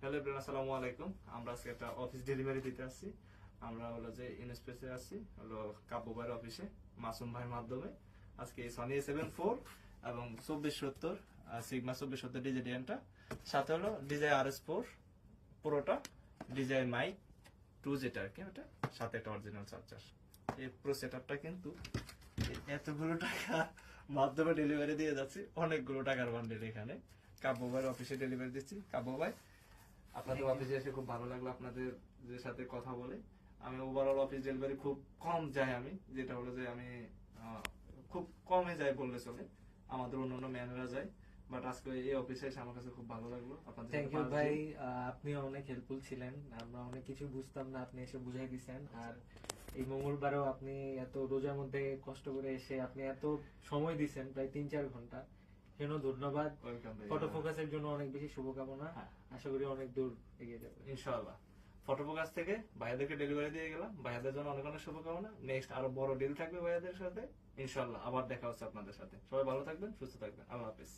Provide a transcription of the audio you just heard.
Hello everyone, আসসালামু আলাইকুম। আমরা আজকে একটা অফিস ডেলিভারি দিতে আসছি। আমরা হলো যে ইনস্পেসে আসছি হলো কাব্য ভাইয়ের অফিসে মাসুম ভাইয়ের মাধ্যমে। আজকে সনি A74 এবং 2470 সিগমা 2470 ডিজিডিয়ানটা, সাথে হলো ডিজাই RS4 পুরোটা, ডিজাই মাইক 2 যেটা আর কি, ওটা সাথে একটা অরিজিনাল চার্জার। এই পুরো সেটআপটা কিন্তু এতগুলো টাকা মাধ্যমে ডেলিভারি দিয়ে যাচ্ছি, অনেকগুলো টাকার বান্ডেল এখানে কাব্য ভাইয়ের অফিসে ডেলিভারি দিচ্ছি। কাব্য ভাই, আপনাদের অফিসে এসে খুব ভালো লাগলো আপনাদের সাথে কথা বলে। আমি ওভারঅল অফিস ডেলিভারি খুব কম যাই, আমি যেটা হলো যে আমি খুব কমে যাই বললে চলে, আমাদের অন্যান্য ম্যানেজাররা যায়, বাট আজকে এই অফিসে এসে আমার কাছে খুব ভালো লাগলো আপনাদের থ্যাংক সাথে ইউ পাঁচ ভাই, দিন। আপনি অনেক হেল্পফুল ছিলেন। আমরা অনেক কিছু বুঝতাম না, আপনি এসে বুঝাই দিচ্ছেন। আর এই মঙ্গলবারেও আপনি এত রোজার মধ্যে কষ্ট করে এসে আপনি এত সময় দিচ্ছেন, প্রায় 3-4 ঘন্টা, সেজন্য ধন্যবাদ। ওয়েলকাম ভাই। ফটো ফোকাসের জন্য অনেক বেশি শুভকামনা। হ্যাঁ। আশা করি অনেক দূর এগিয়ে যাবে ইনশাআল্লাহ। ফটোফোকাস থেকে ভাইয়াদেরকে ডেলিভারি দিয়ে গেলাম, ভাইয়াদের জন্য অনেক অনেক শুভকামনা। নেক্সট আরো বড় ডিল থাকবে ভাইয়াদের সাথে, ইনশাআল্লাহ আবার দেখা হচ্ছে আপনাদের সাথে। সবাই ভালো থাকবেন, সুস্থ থাকবেন, আল্লাহ হাফেজ।